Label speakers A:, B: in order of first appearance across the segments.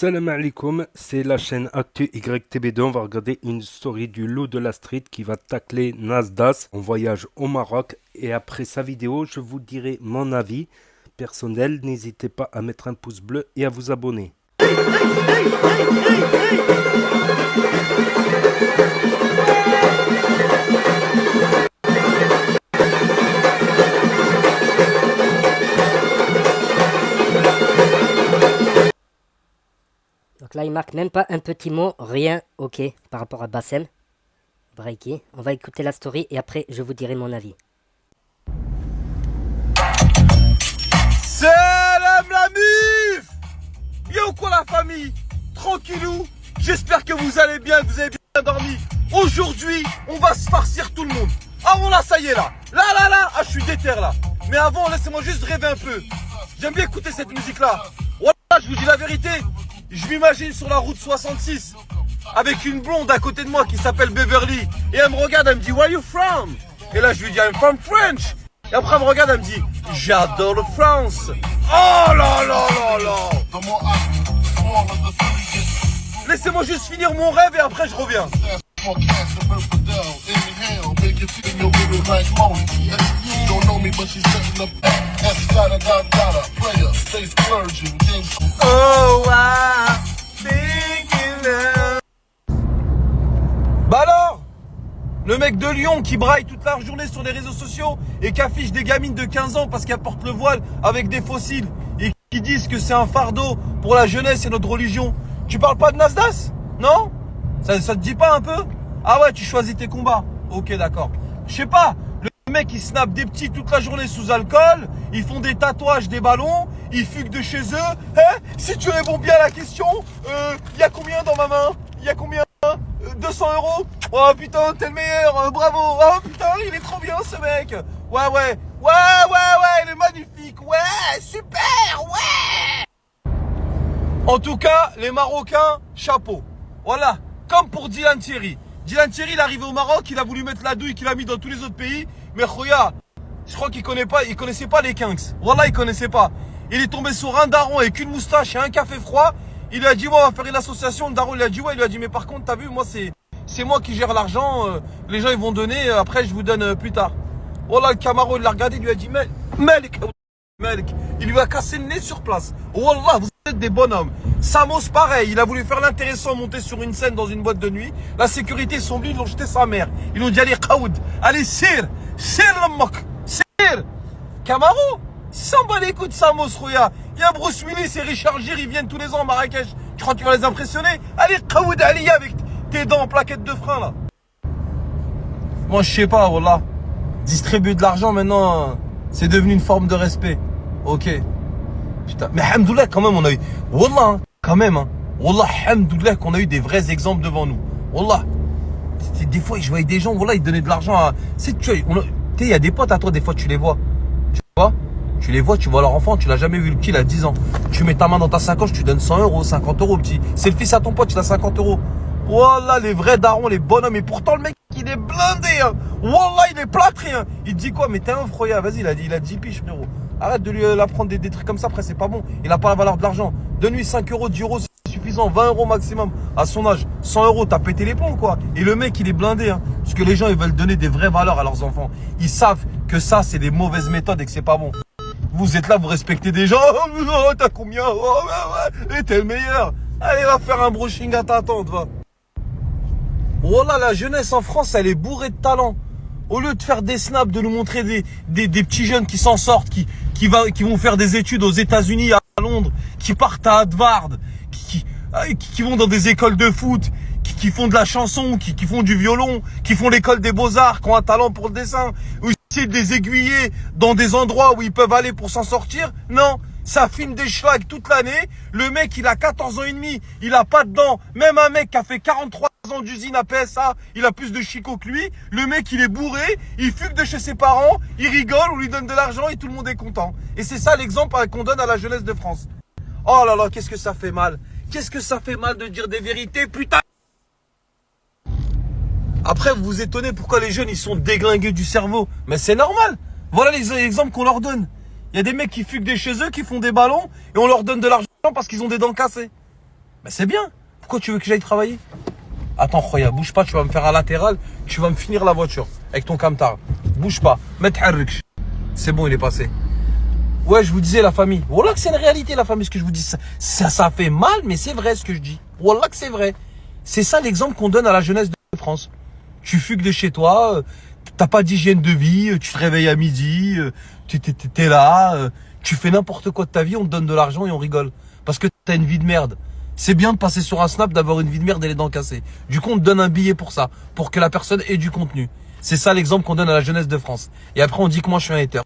A: Salam alaikum, c'est la chaîne Actu YTB2. On va regarder une story du loup de la street qui va tacler Nasdas en voyage au Maroc. Et après sa vidéo, je vous dirai mon avis personnel. N'hésitez pas à mettre un pouce bleu et à vous abonner.
B: Donc là, il marque même pas un petit mot, rien, ok, par rapport à Bassem. Braiki. On va écouter la story et après, je vous dirai mon avis.
C: Salam la mif! Bien ou quoi la famille? Tranquillou? J'espère que vous allez bien, que vous avez bien dormi. Aujourd'hui, on va se farcir tout le monde. Ah bon là, ça y est là. Là, je suis déter là. Mais avant, laissez-moi juste rêver un peu. J'aime bien écouter cette musique là. Voilà, je vous dis la vérité. Je m'imagine sur la route 66 avec une blonde à côté de moi qui s'appelle Beverly. Et elle me regarde, elle me dit, Where you from? Et là, je lui dis, I'm from French. Et après, elle me regarde, elle me dit, j'adore la France. Oh là là là là. Laissez-moi juste finir mon rêve et après, je reviens. Oh, bah alors, le mec de Lyon qui braille toute la journée sur les réseaux sociaux et qui affiche des gamines de 15 ans parce qu'elles portent le voile avec des fossiles et qui disent que c'est un fardeau pour la jeunesse et notre religion. Tu parles pas de Nasdas? Non? Ça te dit pas un peu? Ah ouais, tu choisis tes combats. Ok, d'accord. Je sais pas, le mec il snap des petits toute la journée sous alcool, ils font des tatouages, des ballons, ils fuguent de chez eux. Hein? Si tu réponds bien à la question, y a combien dans ma main? Y a combien? 200 €. Oh putain, t'es le meilleur, bravo. Oh putain, il est trop bien ce mec. Ouais, il est magnifique. Ouais, super, ouais. En tout cas, les Marocains, chapeau. Voilà, comme pour Dylan Thierry. Dylan Thierry, il est arrivé au Maroc, il a voulu mettre la douille qu'il a mis dans tous les autres pays. Mais regarde, je crois qu'il connaissait pas les Kinks. Voilà, il connaissait pas. Il est tombé sur un daron avec une moustache et un café froid. Il lui a dit, ouais, on va faire une association. Le daron, il a dit, ouais, il lui a dit, mais par contre, t'as vu, moi, c'est moi qui gère l'argent. Les gens, ils vont donner. Après, je vous donne plus tard. Voilà, le Camaro, il l'a regardé, il lui a dit, Melk. Il lui a cassé le nez sur place. Wallah, vous êtes des bonhommes. Samos, pareil, il a voulu faire l'intéressant, monter sur une scène dans une boîte de nuit. La sécurité, ils sont venus, ils l'ont jeté sa mère. Ils ont dit, allez, Kaoud, allez, sir le moc, sir. Camaro, s'en bat les coups de Samos, Rouya. Il y a Bruce Willis et Richard Gere, ils viennent tous les ans à Marrakech. Tu crois que tu vas les impressionner? Allez, Kaoud, allez, avec tes dents en plaquettes de frein, là. Moi, je sais pas, Wallah. Distribuer de l'argent, maintenant, c'est devenu une forme de respect. Ok. Putain. Mais hamdoulah, quand même, on a eu. Wallah, hein, quand même. Hein. Wallah, hamdoulah, qu'on a eu des vrais exemples devant nous. Wallah. Des fois, je voyais des gens, wallah, ils donnaient de l'argent à. Tu sais, il y a des potes à toi, des fois, tu les vois. Tu vois? Tu les vois, tu vois leur enfant, tu l'as jamais vu le petit, il a 10 ans. Tu mets ta main dans ta sacoche, tu donnes 100 €, 50 € petit. C'est le fils à ton pote, tu as 50 €. Wallah, les vrais darons, les bonhommes. Et pourtant, le mec, il est blindé. Hein. Wallah, il est plâtré. Hein. Il te dit quoi? Mais t'es un froya, vas-y, il a 10 piges, frérot. Arrête de lui apprendre des trucs comme ça, après, c'est pas bon. Il a pas la valeur de l'argent. Donne-lui 5 €, 10 €, c'est suffisant. 20 € maximum. À son âge, 100 €, t'as pété les plombs, quoi. Et le mec, il est blindé. Hein. Parce que les gens, ils veulent donner des vraies valeurs à leurs enfants. Ils savent que ça, c'est des mauvaises méthodes et que c'est pas bon. Vous êtes là, vous respectez des gens. Oh, t'as combien? Oh, ouais. Et t'es le meilleur. Allez, va faire un brushing à ta tante, va. Voilà, la jeunesse en France, elle est bourrée de talent. Au lieu de faire des snaps, de nous montrer des petits jeunes qui s'en sortent, qui vont faire des études aux États-Unis, à Londres, qui partent à Harvard, qui vont dans des écoles de foot, qui font de la chanson, qui font du violon, qui font l'école des beaux-arts, qui ont un talent pour le dessin, ou essayer de les aiguiller dans des endroits où ils peuvent aller pour s'en sortir. Non, ça filme des schlags toute l'année. Le mec, il a 14 ans et demi, il a pas de dents. Même un mec qui a fait 43 ans d'usine à PSA, il a plus de chicot que lui. Le mec, il est bourré, il fugue de chez ses parents, il rigole, on lui donne de l'argent et tout le monde est content. Et c'est ça l'exemple qu'on donne à la jeunesse de France. Oh là là, qu'est-ce que ça fait mal. Qu'est-ce que ça fait mal de dire des vérités, putain. Après, vous vous étonnez pourquoi les jeunes, ils sont déglingués du cerveau. Mais c'est normal. Voilà les exemples qu'on leur donne. Il y a des mecs qui fuguent de chez eux, qui font des ballons, et on leur donne de l'argent parce qu'ils ont des dents cassées. Ben c'est bien. Pourquoi tu veux que j'aille travailler? Attends, Khoya, bouge pas, tu vas me faire un latéral, tu vas me finir la voiture avec ton camtar. Bouge pas, mets t'harrik. C'est bon, il est passé. Ouais, je vous disais la famille. Wallah que c'est une réalité la famille, ce que je vous dis. Ça fait mal, mais c'est vrai ce que je dis. Wallah que c'est vrai. C'est ça l'exemple qu'on donne à la jeunesse de France. Tu fugues de chez toi, t'as pas d'hygiène de vie, tu te réveilles à midi, t'es là, tu fais n'importe quoi de ta vie, on te donne de l'argent et on rigole. Parce que t'as une vie de merde. C'est bien de passer sur un snap, d'avoir une vie de merde et les dents cassées. Du coup, on te donne un billet pour ça, pour que la personne ait du contenu. C'est ça l'exemple qu'on donne à la jeunesse de France. Et après, on dit que moi, je suis un hater.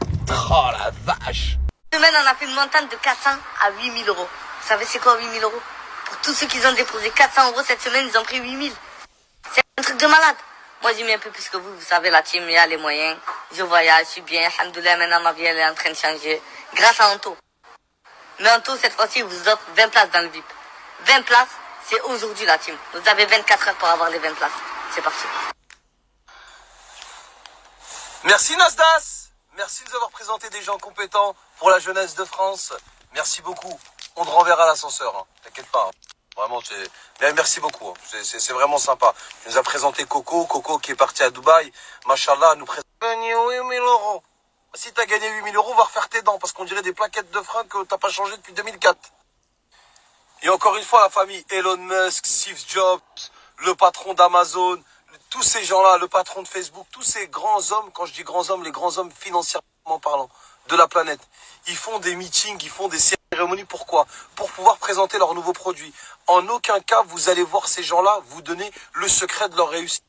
C: Oh la vache!
D: Cette semaine, on a fait une montagne de 400 à 8 000 euros. Vous savez c'est quoi 8 000 euros? Pour tous ceux qui ont déposé 400 euros cette semaine, ils ont pris 8 000. C'est un truc de malade. Moi, j'ai mis un peu plus que vous. Vous savez, la team, il y a les moyens. Je voyage, je suis bien. Alhamdoulilah, maintenant, ma vie, elle est en train de changer. Grâce à Anto. Mais Anto, cette fois-ci, il vous offre 20 places dans le VIP. 20 places, c'est aujourd'hui, la team. Vous avez 24 heures pour avoir les 20 places. C'est parti.
C: Merci Nasdas. Merci de nous avoir présenté des gens compétents pour la jeunesse de France. Merci beaucoup. On te renverra l'ascenseur, hein. T'inquiète pas. Hein. Vraiment, mais merci beaucoup. Hein. C'est vraiment sympa. Tu nous as présenté Coco. Coco qui est parti à Dubaï. Machallah, nous présente. Gagné 8 000 euros. Si t'as gagné 8 000 euros, va refaire tes dents parce qu'on dirait des plaquettes de frein que t'as pas changé depuis 2004. Et encore une fois, la famille Elon Musk, Steve Jobs, le patron d'Amazon, tous ces gens-là, le patron de Facebook, tous ces grands hommes, quand je dis grands hommes, les grands hommes financièrement parlant de la planète, ils font des meetings, ils font des cérémonies. Pourquoi? Pour pouvoir présenter leurs nouveaux produits. En aucun cas, vous allez voir ces gens-là vous donner le secret de leur réussite.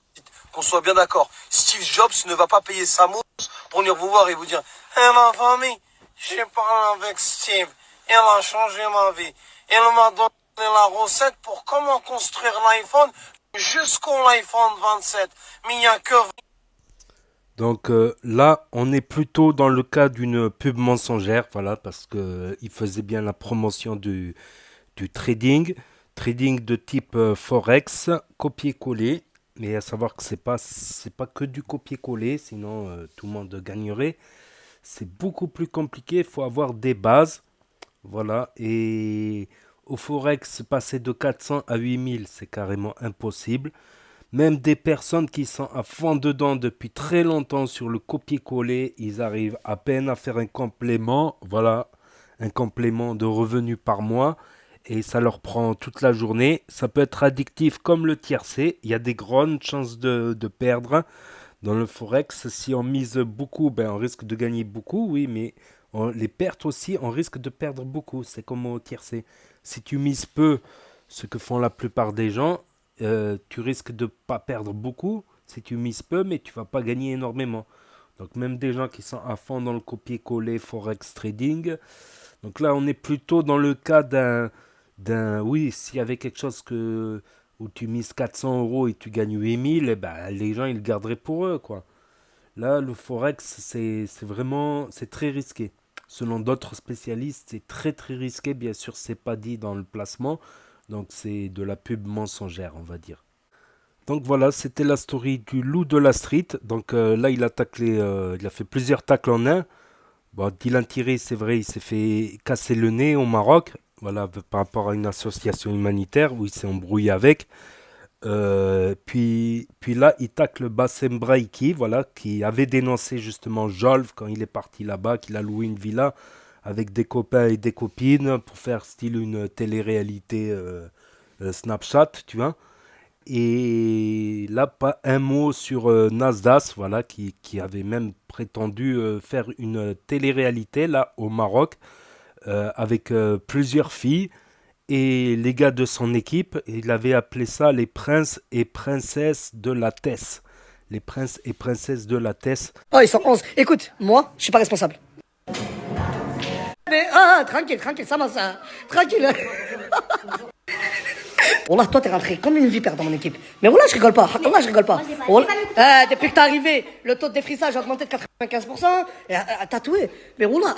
C: Qu'on soit bien d'accord. Steve Jobs ne va pas payer sa mousse pour venir vous voir et vous dire « Eh ma famille, j'ai parlé avec Steve, il a changé ma vie. Il m'a donné la recette pour comment construire l'iPhone jusqu'au iPhone 27. Mais il n'y a que... »
A: Donc là, on est plutôt dans le cas d'une pub mensongère, voilà, parce que il faisait bien la promotion du trading de type Forex, copier-coller. Mais à savoir que c'est pas que du copier-coller, sinon tout le monde gagnerait. C'est beaucoup plus compliqué, il faut avoir des bases. Voilà, et au Forex, passer de 400 à 8000, c'est carrément impossible. Même des personnes qui sont à fond dedans depuis très longtemps sur le copier-coller, ils arrivent à peine à faire un complément, voilà, un complément de revenus par mois. Et ça leur prend toute la journée. Ça peut être addictif comme le tiercé. Il y a des grandes chances de perdre dans le Forex. Si on mise beaucoup, ben on risque de gagner beaucoup, oui, mais les pertes aussi, on risque de perdre beaucoup. C'est comme au tiercé. Si tu mises peu, ce que font la plupart des gens, tu risques de ne pas perdre beaucoup. Si tu mises peu, mais tu ne vas pas gagner énormément. Donc même des gens qui sont à fond dans le copier-coller Forex trading. Donc là, on est plutôt dans le cas oui, s'il y avait quelque chose où tu mises 400 euros et tu gagnes 8000, eh ben, les gens, ils le garderaient pour eux, quoi. Là, le Forex, c'est très risqué. Selon d'autres spécialistes, c'est très, très risqué. Bien sûr, c'est pas dit dans le placement. Donc, c'est de la pub mensongère, on va dire. Donc, voilà, c'était la story du loup de la street. Donc, là, il a fait plusieurs tacles en un. Bon, Dylan Thierry, c'est vrai, il s'est fait casser le nez au Maroc, voilà, par rapport à une association humanitaire où il s'est embrouillé avec. Puis là, il tacle Bassem Braiki, voilà, qui avait dénoncé justement Jolf quand il est parti là-bas, qu'il a loué une villa avec des copains et des copines pour faire style une télé-réalité Snapchat, tu vois. Et là, pas un mot sur Nasdas, voilà, qui avait même prétendu faire une télé-réalité là au Maroc avec plusieurs filles et les gars de son équipe. Il avait appelé ça les princes et princesses de la Tesse. Les princes et princesses de la Tesse.
E: Oh, ils sont 11. Écoute, moi, je suis pas responsable. Mais tranquille, ça va ça. Tranquille. Wallah, toi t'es rentré comme une vipère dans mon équipe. Mais Wallah, je rigole pas. Wallah, je rigole pas. Depuis que t'es arrivé, le taux de défrissage a augmenté de 95%. Et a tatoué. Mais Wallah,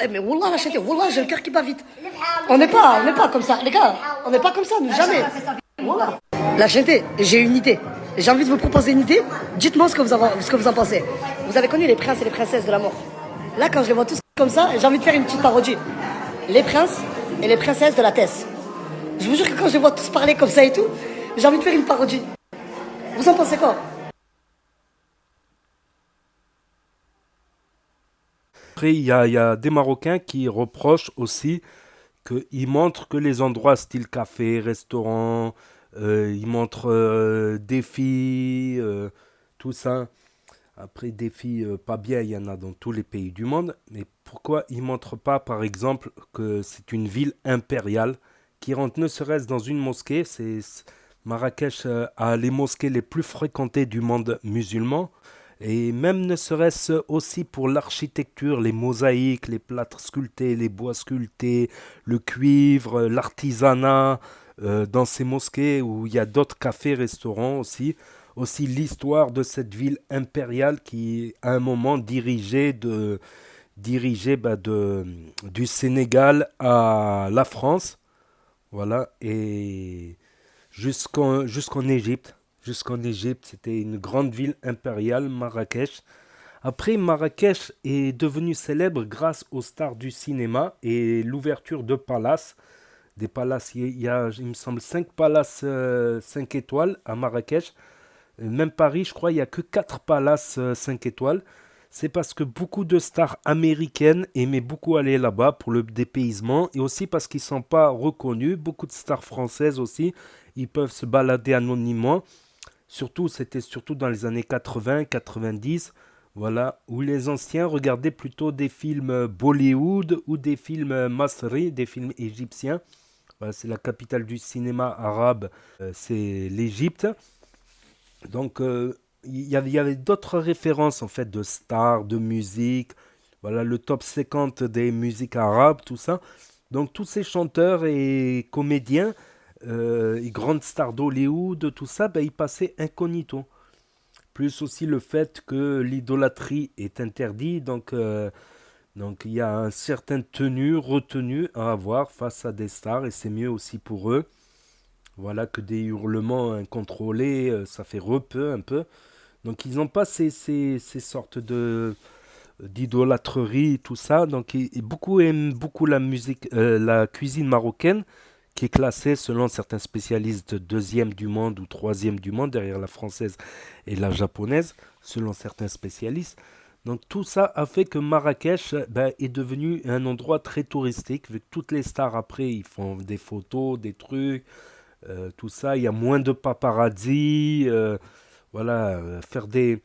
E: la chérie, Wallah, j'ai le cœur qui bat vite. On n'est pas comme ça, les gars. On n'est pas comme ça, nous, jamais. Wallah. La chérie, j'ai une idée. J'ai envie de vous proposer une idée. Dites-moi ce que vous en pensez. Vous avez connu les princes et les princesses de la mort. Là, quand je les vois tous comme ça, j'ai envie de faire une petite parodie. Les princes et les princesses de la Tesse. Je vous jure que quand je les vois tous parler comme ça et tout, j'ai envie de faire une parodie. Vous en pensez quoi?
A: Après, il y a des Marocains qui reprochent aussi qu'ils montrent que les endroits style café, restaurant, ils montrent des filles, tout ça. Après, des filles pas bien, il y en a dans tous les pays du monde. Mais pourquoi ils montrent pas, par exemple, que c'est une ville impériale qui rentre ne serait-ce dans une mosquée. Marrakech a les mosquées les plus fréquentées du monde musulman. Et même ne serait-ce aussi pour l'architecture, les mosaïques, les plâtres sculptés, les bois sculptés, le cuivre, l'artisanat, dans ces mosquées où il y a d'autres cafés, restaurants aussi. Aussi l'histoire de cette ville impériale qui, à un moment, du Sénégal à la France. Voilà, et jusqu'en Égypte. Jusqu'en Égypte, c'était une grande ville impériale, Marrakech. Après, Marrakech est devenue célèbre grâce aux stars du cinéma et l'ouverture de palaces. Des palaces, il me semble, 5 palaces 5 étoiles à Marrakech. Même Paris, je crois, il n'y a que 4 palaces 5 étoiles. C'est parce que beaucoup de stars américaines aimaient beaucoup aller là-bas pour le dépaysement et aussi parce qu'ils ne sont pas reconnus. Beaucoup de stars françaises aussi, ils peuvent se balader anonymement. C'était surtout dans les années 80, 90, voilà, où les anciens regardaient plutôt des films Bollywood ou des films Masri, des films égyptiens. Voilà, c'est la capitale du cinéma arabe, c'est l'Égypte. Donc, il y avait d'autres références en fait de stars, de musique. Voilà, le top 50 des musiques arabes, tout ça. Donc, tous ces chanteurs et comédiens, et grandes stars d'Hollywood, tout ça, ben, ils passaient incognito. Plus aussi le fait que l'idolâtrie est interdite, donc il y a une certaine tenue, retenue à avoir face à des stars, et c'est mieux aussi pour eux. Voilà, que des hurlements incontrôlés, ça fait repeu un peu. Donc ils n'ont pas ces sortes d'idolâtrerie, tout ça. Donc beaucoup aiment beaucoup la musique, la cuisine marocaine, qui est classée selon certains spécialistes deuxième du monde ou troisième du monde, derrière la française et la japonaise, selon certains spécialistes. Donc tout ça a fait que Marrakech ben, est devenu un endroit très touristique, vu que toutes les stars après, ils font des photos, des trucs, tout ça. Il y a moins de paparazzi, voilà, faire des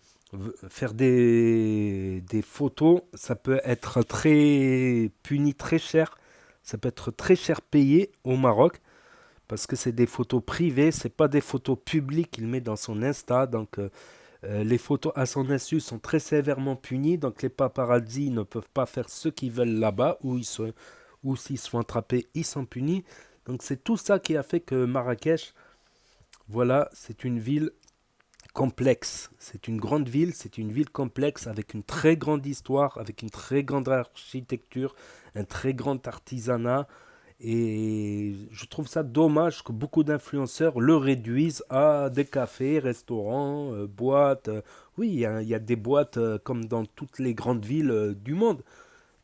A: photos, ça peut être très puni, très cher. Ça peut être très cher payé au Maroc parce que c'est des photos privées, c'est pas des photos publiques qu'il met dans son Insta. Donc les photos à son insu sont très sévèrement punies. Donc les paparazzi ne peuvent pas faire ce qu'ils veulent là-bas ou s'ils se font attraper, ils sont punis. Donc c'est tout ça qui a fait que Marrakech, voilà, c'est une ville complexe. C'est une grande ville, c'est une ville complexe avec une très grande histoire, avec une très grande architecture, un très grand artisanat. Et je trouve ça dommage que beaucoup d'influenceurs le réduisent à des cafés, restaurants, boîtes. Oui, il y a des boîtes comme dans toutes les grandes villes du monde.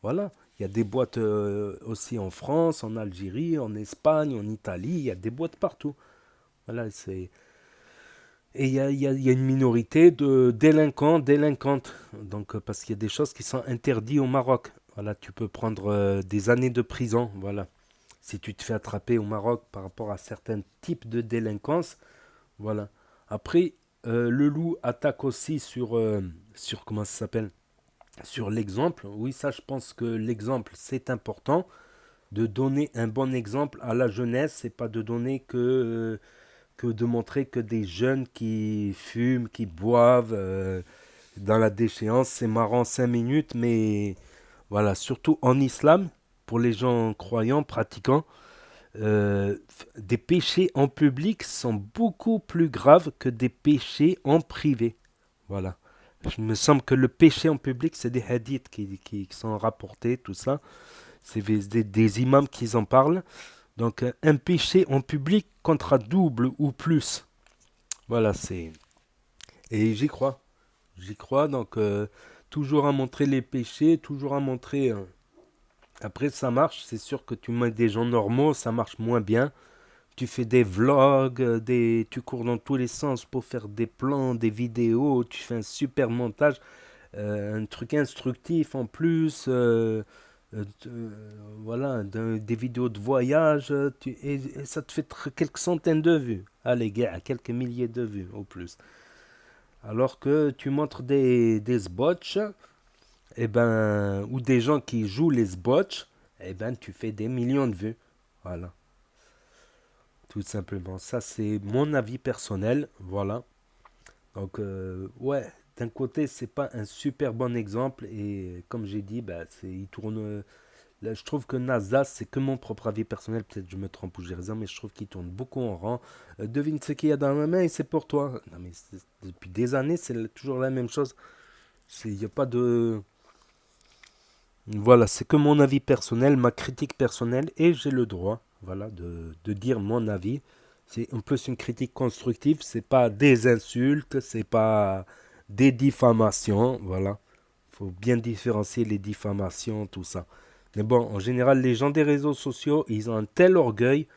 A: Voilà. Il y a des boîtes aussi en France, en Algérie, en Espagne, en Italie. Il y a des boîtes partout. Voilà, c'est... Et il y a une minorité de délinquants, délinquantes. Donc, parce qu'il y a des choses qui sont interdites au Maroc. Voilà, tu peux prendre des années de prison. Voilà. Si tu te fais attraper au Maroc par rapport à certains types de délinquance. Voilà. Après, le loup attaque aussi sur comment ça s'appelle? Sur l'exemple. Oui, ça, je pense que l'exemple, c'est important. De donner un bon exemple à la jeunesse. C'est pas de donner que de montrer que des jeunes qui fument, qui boivent dans la déchéance, c'est marrant 5 minutes, mais voilà, surtout en islam, pour les gens croyants, pratiquants, des péchés en public sont beaucoup plus graves que des péchés en privé. Voilà. Il me semble que le péché en public, c'est des hadiths qui sont rapportés, tout ça. C'est des imams qui en parlent. Donc un péché en public contre double ou plus. Voilà, c'est... Et j'y crois. J'y crois, donc toujours à montrer les péchés, toujours à montrer... Après, ça marche, c'est sûr que tu mets des gens normaux, ça marche moins bien. tu fais des vlogs, tu cours dans tous les sens pour faire des plans, des vidéos, tu fais un super montage, un truc instructif en plus, voilà, des vidéos de voyage, et ça te fait quelques centaines de vues. Allez, gars, quelques milliers de vues au plus. Alors que tu montres des spots, eh ben, ou des gens qui jouent les spots, eh ben, tu fais des millions de vues. Voilà. Tout simplement. Ça, c'est mon avis personnel. Voilà. Donc, ouais, d'un côté, c'est pas un super bon exemple. Et comme j'ai dit, bah, il tourne. Là, je trouve que NASA, c'est que mon propre avis personnel. Peut-être que je me trompe ou j'ai raison, mais je trouve qu'il tourne beaucoup en rang. Devine ce qu'il y a dans ma main et c'est pour toi. Non, mais depuis des années, c'est toujours la même chose. Il n'y a pas de. Voilà, c'est que mon avis personnel, ma critique personnelle, et j'ai le droit, voilà, de dire mon avis. C'est en plus une critique constructive, c'est pas des insultes, c'est pas des diffamations, voilà. Faut bien différencier les diffamations, tout ça. Mais bon, en général, les gens des réseaux sociaux, ils ont un tel orgueil.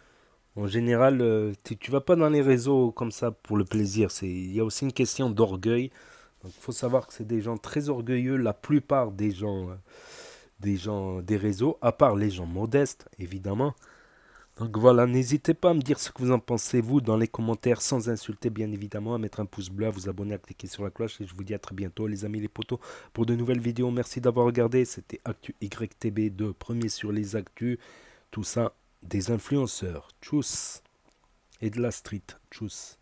A: En général, tu vas pas dans les réseaux comme ça pour le plaisir. Il y a aussi une question d'orgueil. Donc, il faut savoir que c'est des gens très orgueilleux, la plupart des gens des réseaux, à part les gens modestes, évidemment. Donc voilà, n'hésitez pas à me dire ce que vous en pensez, vous, dans les commentaires, sans insulter, bien évidemment, à mettre un pouce bleu, à vous abonner, à cliquer sur la cloche, et je vous dis à très bientôt, les amis, les potos, pour de nouvelles vidéos. Merci d'avoir regardé, c'était Actu YTB2, premier sur les actus, tout ça, des influenceurs, tchuss, et de la street, tchuss.